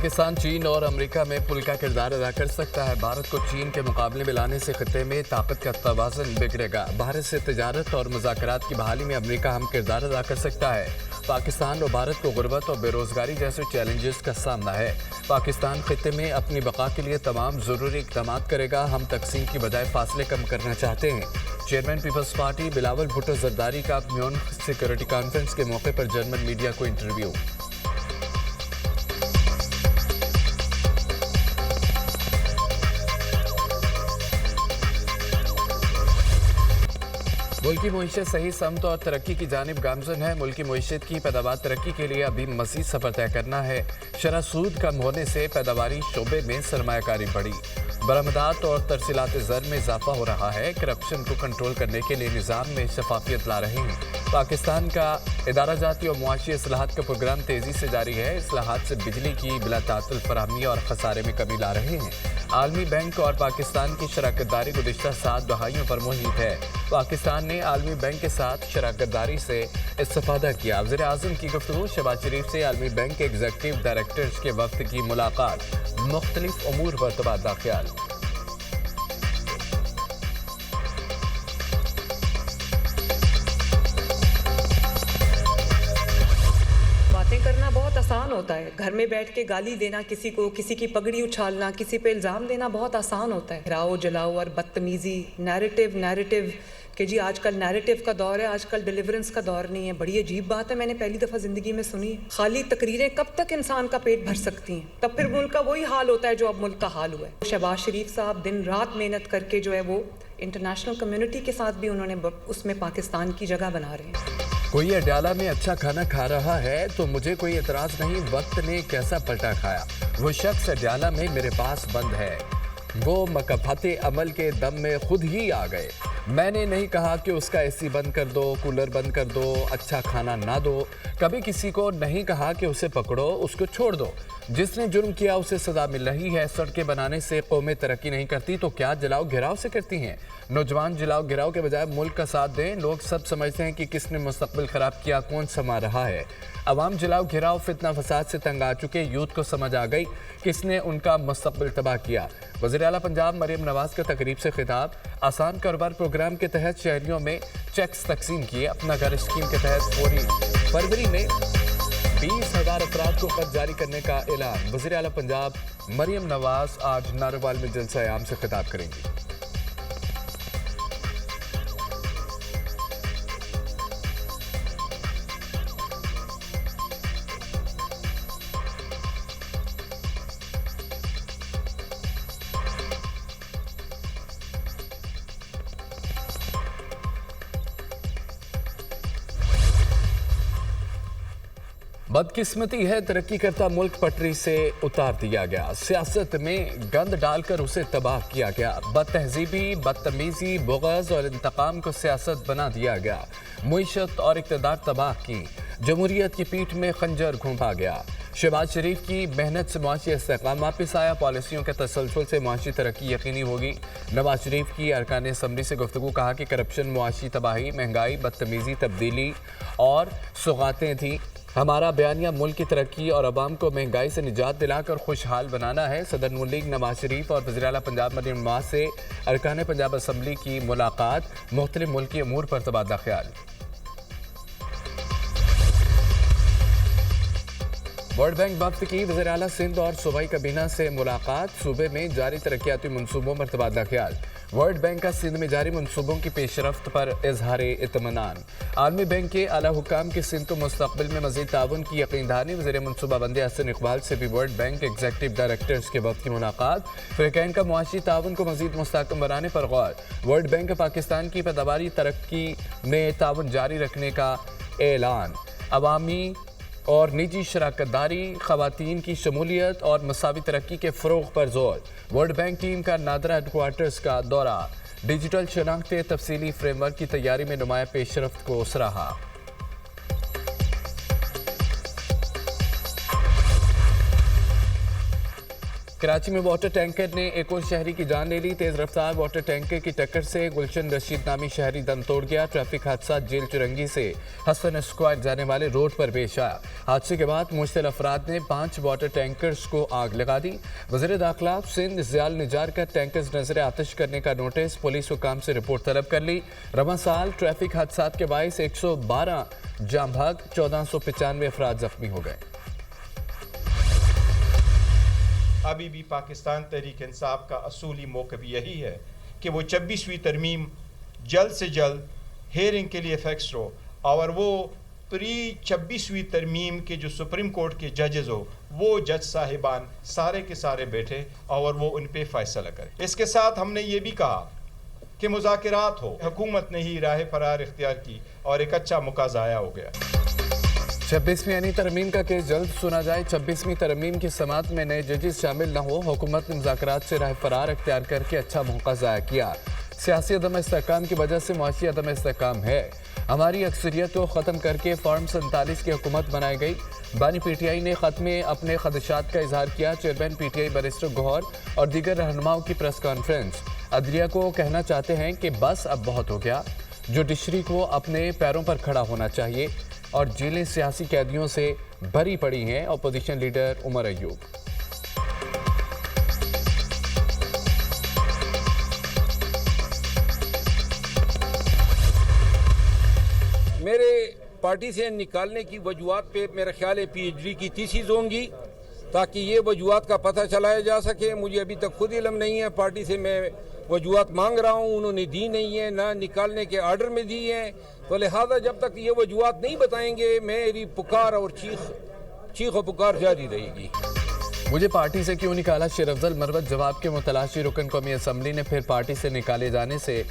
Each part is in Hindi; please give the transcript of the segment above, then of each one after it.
पाकिस्तान चीन और अमेरिका में पुल का किरदार अदा कर सकता है। भारत को चीन के मुकाबले में लाने से खित्ते में ताकत का तवाज़ुन बिगड़ेगा। भारत से तिजारत और मुज़ाकरात की बहाली में अमेरिका अहम किरदार अदा कर सकता है। पाकिस्तान और भारत को गुर्बत और बेरोजगारी जैसे चैलेंजेस का सामना है। पाकिस्तान खित्ते में अपनी बका के लिए तमाम ज़रूरी इक़दाम करेगा। हम तकसीम की बजाय फासले कम करना चाहते हैं। Chairman people's party Bilawal Bhutto Zardari का म्यून सिक्योरिटी कॉन्फ्रेंस के मौके पर जर्मन मीडिया को इंटरव्यू। मुल्की मईशत सही समत और तरक्की की जानिब गामजन है। मुल्की मईशत की पैदावार तरक्की के लिए अभी मज़ीद सफ़र तय करना है। शरह सूद कम होने से पैदावारी शोबे में सरमायाकारी बढ़ी। बरामदात और तरसीलात ज़र में इजाफा हो रहा है। करप्शन को कंट्रोल करने के लिए निज़ाम में शफाफियत ला रहे हैं। पाकिस्तान का इदारा जाती और मुआशी इस्लाहात का प्रोग्राम तेज़ी से जारी है। इस्लाहात से बिजली की बिला तातुल फराहमी और खसारे में कमी ला रहे हैं। आलमी बैंक और पाकिस्तान की शराकतदारी गुज़िश्ता 7 दहाइयों पर मुहित है। पाकिस्तान ने आलमी बैंक के साथ शराकतदारी से इस्तेफादा किया। वज़ीर आज़म की गुफ्तगू। शहबाज शरीफ से आलमी बैंक के एग्जीक्यूटिव डायरेक्टर्स के वक्त की मुलाकात। मुख्तलिफ उमूर पर तबादला ख्याल। करना बहुत आसान होता है। घर में बैठ के गाली देना किसी को, किसी की पगड़ी उछालना, किसी पे इल्ज़ाम देना बहुत आसान होता है। गिराओ जलाओ और बदतमीज़ी, नैरेटिव कि जी आजकल नैरेटिव का दौर है, आजकल डिलीवरेंस का दौर नहीं है। बड़ी अजीब बात है, मैंने पहली दफ़ा ज़िंदगी में सुनी। खाली तकरीरें कब तक इंसान का पेट भर सकती हैं? तब फिर मुल्क का वही हाल होता है जो अब मुल्क का हाल हुआ है। शहबाज शरीफ साहब दिन रात मेहनत करके जो है वो इंटरनेशनल कम्युनिटी के साथ भी उन्होंने उसमें पाकिस्तान की जगह बना रहे हैं। कोई अड्याला में अच्छा खाना खा रहा है तो मुझे कोई एतराज़ नहीं। वक्त ने कैसा पलटा खाया। वो शख्स अड्याला में मेरे पास बंद है। वो मकफाते अमल के दम में खुद ही आ गए। मैंने नहीं कहा कि उसका एसी बंद कर दो, कूलर बंद कर दो, अच्छा खाना ना दो। कभी किसी को नहीं कहा कि उसे पकड़ो, उसको छोड़ दो। जिसने जुर्म किया उसे सजा मिल रही है। सड़कें बनाने से कौमें तरक्की नहीं करती तो क्या जलाओ घिराव से करती हैं? नौजवान जलाओ घिराव के बजाय मुल्क का साथ दें। लोग सब समझते हैं कि किसने मुस्तकबिल ख़राब किया, कौन समा रहा है। अवाम जलाओ घिराव फितना फसाद से तंग आ चुके यूथ को समझ आ गई किसने उनका मुस्तकबिल तबाह किया। वज़ीर आला पंजाब मरियम नवाज़ का तकरीब से खिताब। आसान कारोबार प्रोग्राम के तहत शहरियों में चेक्स तकसीम किए। अपना घर स्कीम के तहत पूरी फरवरी में 20,000 अफराद को कर्ज जारी करने का ऐलान। वज़ीर आला पंजाब मरियम नवाज़ आज नारोवाल में जलसा आम से खिताब करेंगी। बदकिस्मती है, तरक्की करता मुल्क पटरी से उतार दिया गया। सियासत में गंद डालकर उसे तबाह किया गया। बदतहजीबी, बदतमीजी, बुग़्ज़ और इंतकाम को सियासत बना दिया गया। मुईशत और इक़्तिदार तबाह की। जमहूरियत की पीठ में खंजर घोंपा गया। शहबाज शरीफ की मेहनत से मुआशी इस्तेहकाम वापिस आया। पॉलिसियों के तसलसल से मुआशी तरक्की यकीनी होगी। नवाज शरीफ की अरकान असम्बली से गुफ्तगू। कहा कि करप्शन, मुआशी तबाही, महंगाई, बदतमीजी, तब्दीली और सौगातें थी। हमारा बयानिया मुल्क की तरक्की और अवाम को महंगाई से निजात दिलाकर खुशहाल बनाना है। सदर नून लीग नवाज शरीफ और वज़ीर आला पंजाब मरियम नवाज़ से अरकान पंजाब असम्बली की मुलाकात। मुख्तलिफ मुल्की अमूर पर तबादला ख्याल। वर्ल्ड बैंक वफ्द की वज़ीर आला सिंध और सूबाई काबीना से मुलाकात। सूबे में जारी तरक्याती मनसूबों पर तबादला ख्याल। वर्ल्ड बैंक का सिंध में जारी मनसूबों की पेशरफ्त पर इजहार इत्मीनान। आलमी बैंक के आला हुकाम के सिंध को मुस्तकबिल में मज़ीद ताउन की यकीन दहानी। वज़ीर मनसूबाबंदी हसन इकबाल से भी वर्ल्ड बैंक एग्जीक्यूटिव डायरेक्टर्स के वक्त की मुलाकात। फ़रीक़ैन का मुआशी ताउन को मज़ीद मुस्तहकम बनाने पर गौर। वर्ल्ड बैंक का पाकिस्तान की पैदावारी तरक्की में ताउन जारी रखने का ऐलान। अवामी और निजी शराकतदारी, ख़वातीन की शमूलियत और मसावी तरक्की के फ़रोग़ पर जोर। वर्ल्ड बैंक टीम का नादरा हेडक्वार्टर्स का दौरा। डिजिटल शनाख्त तफसीली फ्रेमवर्क की तैयारी में नुमाया पेशरफ्त को सराहा। कराची में वाटर टैंकर ने एक और शहरी की जान ले ली। तेज रफ्तार वाटर टैंकर की टक्कर से गुलशन रशीद नामी शहरी दम तोड़ गया। ट्रैफिक हादसा जेल चुरंगी से हसन स्क्वायर जाने वाले रोड पर पेश आया। हादसे के बाद मुश्तिल अफराद ने 5 वाटर टैंकर्स को आग लगा दी। वज़ीर दाखिला सिंध ज़ियाल निजार का टैंकर्स नजर आतिश करने का नोटिस, पुलिस हुकाम से रिपोर्ट तलब कर ली। रवां साल ट्रैफिक हादसा के बायस 112 जाम भाग 1495 अफराद जख्मी हो गए। अभी भी पाकिस्तान तहरीक इंसाफ का असूली मौक़िफ़ यही है कि वो 26वीं तरमीम जल्द से जल्द हेयरिंग के लिए फिक्स हो और वो प्री 26वीं तरमीम के जो सुप्रीम कोर्ट के जजेस हो वो जज साहिबान सारे के सारे बैठे और वो उन पे फैसला करें। इसके साथ हमने ये भी कहा कि मुज़ाकिरात हो, हुकूमत ने ही राह फरार इख्तियार की और एक अच्छा मौका ज़ाया हो गया। 26वीं यानी तरमीम का केस जल्द सुना जाए। 26वीं तरमीम की समाअत में नए जजेस शामिल न हो, हुकूमत ने मुज़ाकरात से राह फरार इख्तियार करके अच्छा मौका ज़ाया किया। सियासी अदम इस्तेहकाम की वजह से मुआशी अदम इस्तेहकाम है। हमारी अक्सरियत को ख़त्म करके फॉर्म 47 की हुकूमत बनाई गई। बानी PTI ने ख़त में अपने खदशात का इजहार किया। चेयरमैन PTI बैरिस्टर गौहर और दीगर रहनुमाओं की प्रेस कॉन्फ्रेंस। अदलिया को कहना चाहते हैं कि बस अब बहुत हो गया। जुडिशरी को अपने पैरों पर खड़ा होना चाहिए और जेलें सियासी कैदियों से भरी पड़ी हैं। Opposition leader Umar Ayub. मेरे पार्टी से निकालने की वजूहत पे मेरा ख्याल है PhD की थीसिस होंगी ताकि ये वजूहत का पता चलाया जा सके। मुझे अभी तक खुद इल्म नहीं है, पार्टी से मैं वजूहत मांग रहा हूँ, उन्होंने दी नहीं है, ना निकालने के आर्डर में दी है। तो लिहाजा जब तक ये वजूहत नहीं बताएंगे मेरी पुकार और चीख और पुकार जारी रहेगी। मुझे पार्टी से क्यों निकाला? शेर अफजल मरवत जवाब के मुतलाशी रुकन कौमी असम्बली ने फिर पार्टी से निकाले जाने से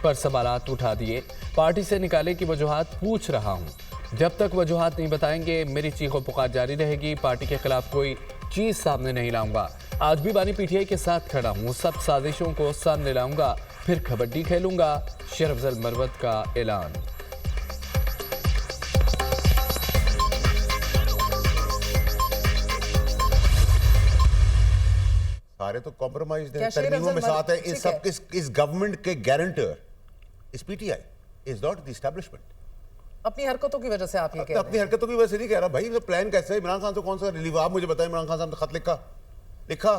पर सवालात उठा दिए। पार्टी से निकाले की वजूहत पूछ रहा हूँ, जब तक वजूहत नहीं बताएंगे मेरी चीखों पुकार जारी रहेगी। पार्टी के खिलाफ कोई चीज़ सामने नहीं लाऊंगा। आज भी बानी PTI के साथ खड़ा हूँ, सब साजिशों को सामने लाऊंगा, फिर कबड्डी खेलूंगा। शेर अफजल मरवत का ऐलान। सारे तो कॉम्प्रोमाइज हैं, तरमीमों में साथ है। इस सब इस गवर्नमेंट के गारंटर इस PTI is not the establishment. अपनी हरकतों की वजह से आप ये कह रहे हैं। अपनी हरकतों की वजह से नहीं कह रहा भाई। तो प्लान कैसे है? इमरान खान से कौन सा रिलीफ? आप मुझे बताएं, इमरान खान साहब ने खत लिखा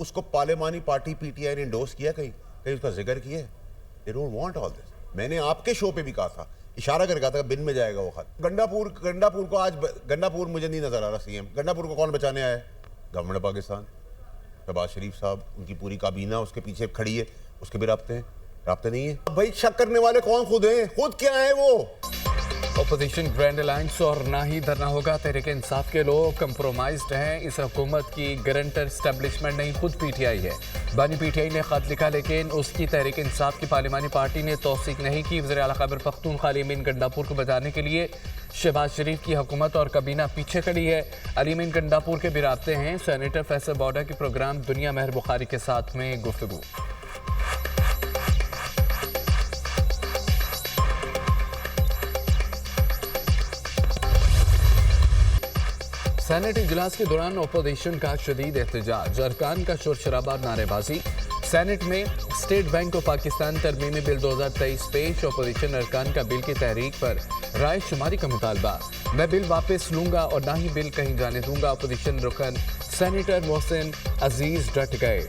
उसको पार्लिमानी पार्टी PTI ने इंडोर्स किया, कहीं उसका जिक्र किया? They don't want all this. मैंने आपके शो पे भी कहा था, इशारा करके कहा था बिन में जाएगा वो खत। गंडापुर को आज गंडापुर मुझे नहीं नजर आ रहा CM। गंडापुर को कौन बचाने आया है? Government of Pakistan. शहबाज शरीफ साहब, उनकी पूरी काबीना उसके पीछे खड़ी है, उसके भी राब्ते नहीं है। भाई शक करने वाले कौन? खुद हैं, खुद क्या है वो? अपोजिशन ग्रैंड अलायंस और ना ही धरना होगा। तहरीक इंसाफ के लोग कंप्रोमाइज्ड हैं। इस हुकूमत की गारंटर एस्टेब्लिशमेंट नहीं, खुद PTI है। बानी PTI ने खत लिखा लेकिन उसकी तहरीक इंसाफ की पार्लिमानी पार्टी ने तौसीक नहीं की। वज़ीर आला खैबर पख्तूनख्वा अली अमीन गंडापुर को बचाने के लिए शहबाज शरीफ की हुकूमत और काबीना पीछे खड़ी है। अली अमीन गंडापुर के भी राब्ते हैं। सेनेटर फैसल बॉर्डर के प्रोग्राम दुनिया मेहर बुखारी के साथ में गुफ्तगू। सेनेट इजलास के दौरान अपोजिशन का शदीद एहतजाज, अरकान का शोर शराबा, नारेबाजी। सेनेट में स्टेट बैंक ऑफ पाकिस्तान तरमीमी बिल 2023 पेश। अपोजिशन अरकान का बिल की तहरीक पर राय शुमारी का मुतालबा। मैं बिल वापस लूंगा और ना ही बिल कहीं जाने दूंगा। अपोजिशन रुकन सेनेटर मोहसिन अजीज डट गए।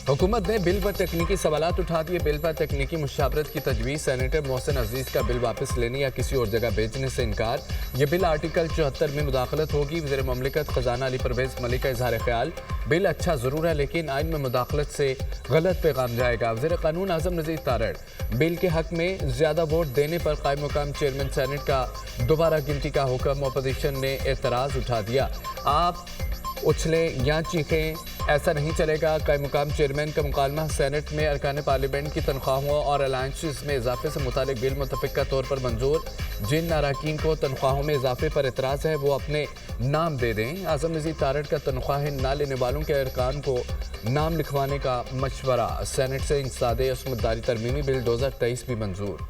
हुकूमत ने बिल पर तकनीकी सवालात उठा दिए। बिल पर तकनीकी मुशावरत की तजवीज़। सेनेटर मोहसिन अजीज का बिल वापस लेने या किसी और जगह भेजने से इनकार। यह बिल आर्टिकल 74 में मुदाखलत होगी। वज़ीर ममलिकत खजाना अली परवेज़ मलिक का इजहार ख्याल, बिल अच्छा ज़रूर है लेकिन आइन में मुदाखलत से गलत पैगाम जाएगा। वज़ीर कानून आज़म नज़ीर तारड़, बिल के हक में ज़्यादा वोट देने पर कायम मुकाम चेयरमैन सेनेट का दोबारा गिनती का हुक्म। अपोजिशन ने एतराज़ उठा दिया। आप उछलें या चीखें, ऐसा नहीं चलेगा। कायम मुकाम चेयरमैन का मुकालमा सेनेट में अरकान पार्लियामेंट की तनख्वाहों और अलायंसेस में इजाफे से मुतालिक बिल मुतफ़िका तौर पर मंजूर। जिन अरकान को तनख्वाहों में इजाफे पर एतराज़ है वो अपने नाम दे दें। आज़म नज़ीर तारड़ का तनख्वाहें ना लेने वालों के अरकान को नाम लिखवाने का मशवरा। सेनेट से इंसदादे असमतदारी तरमीमी बिल 2023 भी मंजूर।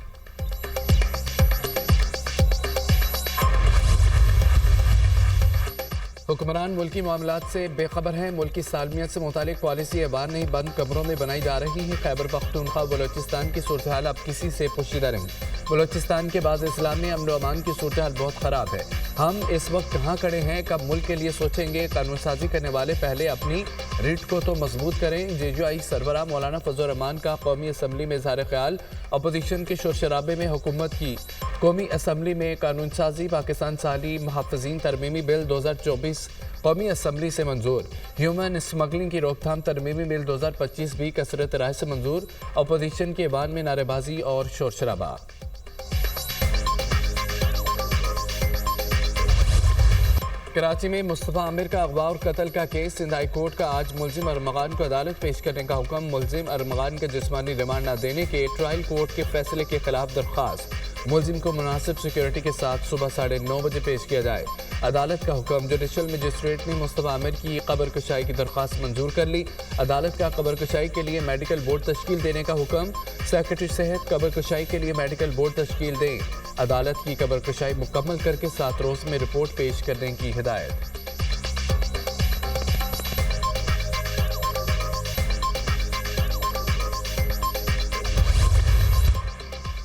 हुक्मरान मुल्की मामलात से बेखबर हैं। मुल्की सालमियत से मुतालिक पॉलिसी अबार नहीं बंद कमरों में बनाई जा रही है। खैबर पख्तूनख्वा बलोचिस्तान की सूरत हाल अब किसी से पोशीदा नहीं। बलोचिस्तान के बाद इस्लाम में अमन अमान की सूरत हाल बहुत ख़राब है। हम इस वक्त कहाँ खड़े हैं, कब मुल्क के लिए सोचेंगे। कानून साजी करने वाले पहले अपनी रीढ़ को तो मजबूत करें। जेजुआई सरबराह मौलाना फजल रहमान का कौमी असम्बली में इज़हार ख्याल। अपोजिशन के शोर शराबे में हुकूमत की कौमी असम्बली में कानून साजी। पाकिस्तान साली मुहाफ़िज़ीन तरमीमी बिल 2024 कौमी असम्बली से मंजूर। ह्यूमन स्मगलिंग की रोकथाम तरमीमी बिल 2025 भी कसरत राय से मंजूर। अपोजिशन के बान में नारेबाजी और शोर शराबा। कराची में मुस्तफ़ा आमिर का अगवा और कत्ल का केस। सिंध हाई कोर्ट का आज मुलजिम अरमगान को अदालत पेश करने का हुक्म। मुलजिम अरमगान के जिस्मानी रिमांड न देने के ट्रायल कोर्ट के फैसले के खिलाफ दरख्वास्त। मुलजिम को मुनासिब सिक्योरिटी के साथ सुबह 9:30 बजे पेश किया जाए। अदालत का हुक्म। जुडिशल मजिस्ट्रेट ने मुस्तफ़ा आमिर की कब्र कुशाई की दरख्वास्त मंजूर कर ली। अदालत का कब्र कुशाई के लिए मेडिकल बोर्ड तश्कील देने का हुक्म। सेक्रेटरी सेहत कब्र कुशाई के लिए मेडिकल बोर्ड तश्कील दें। अदालत की कब्र कुशाई मुकम्मल करके 7 रोज़ में रिपोर्ट पेश करने की हिदायत।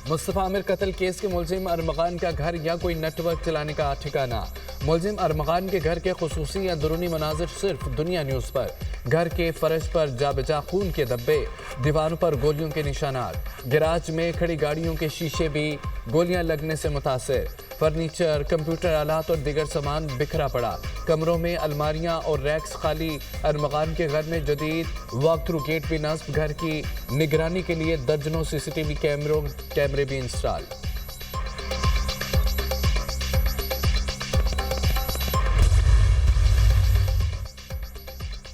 मुस्तफ़ा आमिर कत्ल केस के मुलजिम अरमगान का घर या कोई नेटवर्क चलाने का ठिकाना। मुलजिम अरमगान के घर के खुसूसी या अंदरूनी मनाजिर सिर्फ दुनिया न्यूज़ पर। घर के फर्श पर जाबजा खून के धब्बे, दीवारों पर गोलियों के निशानात। गैराज में खड़ी गाड़ियों के शीशे भी गोलियां लगने से मुतासिर। फर्नीचर, कंप्यूटर आलात और दीगर सामान बिखरा पड़ा। कमरों में अलमारियां और रैक्स खाली। अरमगान के घर में जदीद वॉक थ्रू गेट भी नस्ब। घर की निगरानी के लिए दर्जनों CCTV कैमरे भी इंस्टॉल।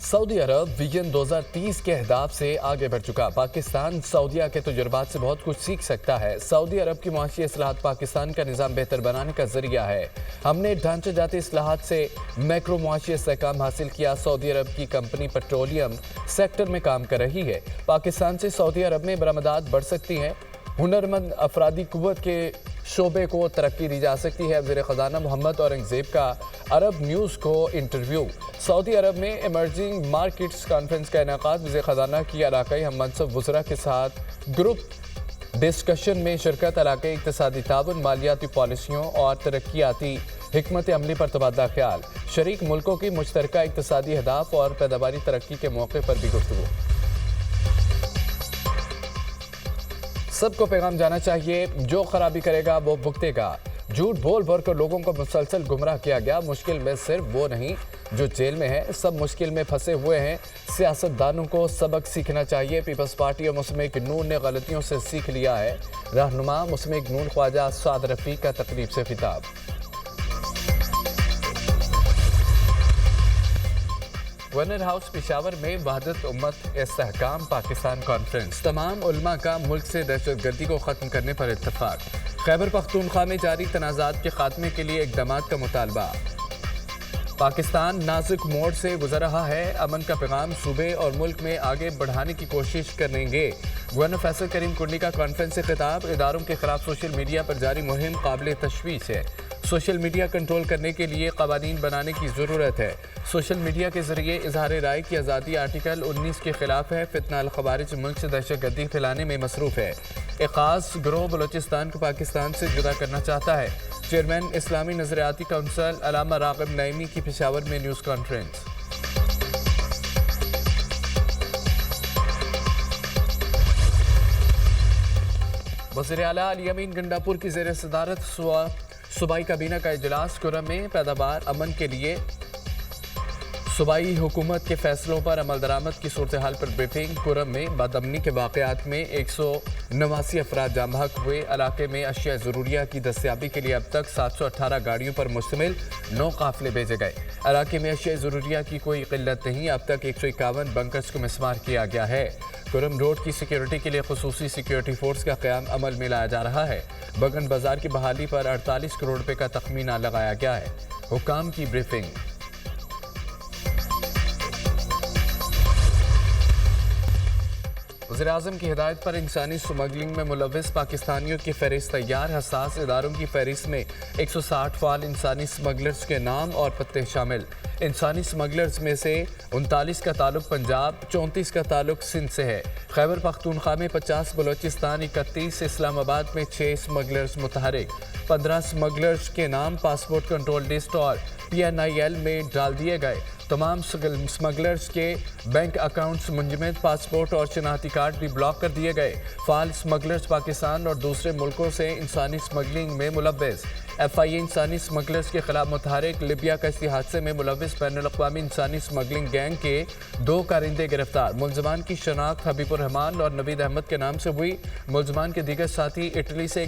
सऊदी अरब विजन 2030 के अहदाफ से आगे बढ़ चुका। पाकिस्तान सऊदीया के तजुर्बात से बहुत कुछ सीख सकता है। सऊदी अरब की मुआशी इस्लाहात पाकिस्तान का निज़ाम बेहतर बनाने का जरिया है। हमने ढांचागती इस्लाहात से मैक्रो मुआशी इस्तेहकाम हासिल किया। सऊदी अरब की कंपनी पेट्रोलियम सेक्टर में काम कर रही है। पाकिस्तान से सऊदी अरब में बरामदात बढ़ सकती हैं। हुनरमंद अफरादी कुव्वत के शोबे को तरक्की दी जा सकती है। वज़ीर ख़ज़ाना मोहम्मद औरंगज़ेब का अरब न्यूज़ को इंटरव्यू। सऊदी अरब में इमर्जिंग मार्केट्स कॉन्फ्रेंस का इनेकाद। वज़ीर ख़ज़ाना की इलाकाई हम मनसब वज़रा के साथ ग्रुप डिस्कशन में शिरकत। इलाकाई इक़्तिसादी ताउन, मालियाती पॉलिसियों और तरक्याती हिकमत अमली पर तबादला ख्याल। शरीक मुल्कों की मुश्तरका इक़्तिसादी अहदाफ और पैदावारी तरक्की के मौके पर भी गुफ्तगू। सबको पैगाम जाना चाहिए, जो खराबी करेगा वो भुगतेगा। झूठ बोल भर कर लोगों को मुसलसल गुमराह किया गया। मुश्किल में सिर्फ वो नहीं जो जेल में है, सब मुश्किल में फंसे हुए हैं। सियासतदानों को सबक सीखना चाहिए। पीपल्स पार्टी और मुस्लिम लीग नून ने गलतियों से सीख लिया है। रहनुमा मुस्लिम लीग नून ख्वाजा साद रफ़ीक का तकरीब से खिताब। गवर्नर हाउस पेशावर में वहदत उम्मत इस्तेहकाम पाकिस्तान कॉन्फ्रेंस। तमाम उलमा का मुल्क से दहशतगर्दी को ख़त्म करने पर इत्तफाक। खैबर पख्तूनख्वा में जारी तनाज़ात के खात्मे के लिए इक़दामात का मुतालबा। पाकिस्तान नाजुक मोड़ से गुजर रहा है। अमन का पैगाम सूबे और मुल्क में आगे बढ़ाने की कोशिश करेंगे। गवर्नर फैसल करीम कुंडी का कॉन्फ्रेंस से खिताब। इदारों के खिलाफ सोशल मीडिया पर जारी मुहिम काबिल तशवीश है। सोशल मीडिया कंट्रोल करने के लिए कवानीन बनाने की ज़रूरत है। सोशल मीडिया के जरिए इजहार राय की आज़ादी आर्टिकल 19 के खिलाफ है। फितना अल खवारिज मुल्क से दहशतगर्दी फैलाने में मसरूफ़ है। एक ख़ास गिरोह बलोचिस्तान को पाकिस्तान से जुदा करना चाहता है। चेयरमैन इस्लामी नज़रियाती काउंसिल अलामा राग़िब नईमी की पेशावर में न्यूज़ कॉन्फ्रेंस। वज़ीर आला अली अमीन गंडापुर की ज़ेर सदारत सूबाई काबीना का इजलास। कुरम में पैदावार अमन के लिए सूबाई हुकूमत के फैसलों पर अमल दरामद की सूरत हाल पर ब्रीफिंग। कुरम में बदअमनी के वाक़यात में 189 अफराद जाम बहक हुए। इलाके में अशिया ज़रूरिया की दस्तियाबी के लिए अब तक 718 गाड़ियों पर मुश्तमिल 9 काफ़िले भेजे गए। इलाके में अशिया ज़रूरिया की कोई किल्लत नहीं। अब तक 151 बंकर्स को मिसमार किया गया है। कुरम रोड की सिक्योरिटी के लिए खुसूसी सिक्योरिटी फोर्स का क़याम अमल में लाया जा रहा है। बगन बाजार की बहाली पर 48 करोड़ रुपये का तखमीना लगाया गया है। हुकाम की ब्रीफिंग। वज़ीर-ए-आज़म की हिदायत पर इंसानी स्मगलिंग में मुलव्विस पाकिस्तानियों की फहरिस्त तैयार। हसास इदारों की फहरिस्त में 160 फाल इंसानी स्मगलर्स के नाम और पत्ते शामिल। इंसानी स्मगलर्स में से 39 का ताल्लुक पंजाब, 34 का ताल्लुक सिंध से है। खैबर पख्तूनख्वा में 50, बलोचिस्तान 31, इस्लामाबाद में 6 स्मगलर्स मुतहरिक। 15 स्मगलर्स के नाम पासपोर्ट कंट्रोल लिस्ट और PNIL में डाल दिए गए। तमाम स्मगलर्स के बैंक अकाउंट्स मुंजमद, पासपोर्ट और शनाख्ती कार्ड भी ब्लॉक कर दिए गए। फाल स्मगलर्स पाकिस्तान और दूसरे मुल्कों से इंसानी स्मगलिंग में मुलव्विस। FIA इंसानी स्मगलर्स के खिलाफ मुतहरिक। लिबिया कश्ती हादसे में मुलव्विस बैनुल-अक़वामी इंसानी स्मगलिंग गैंग के 2 कारिंदे गिरफ्तार। मुलजमान की शनाख्त हबीबुर रहमान और नवीद अहमद के नाम से हुई। मुलजमान के दीगर साथी इटली से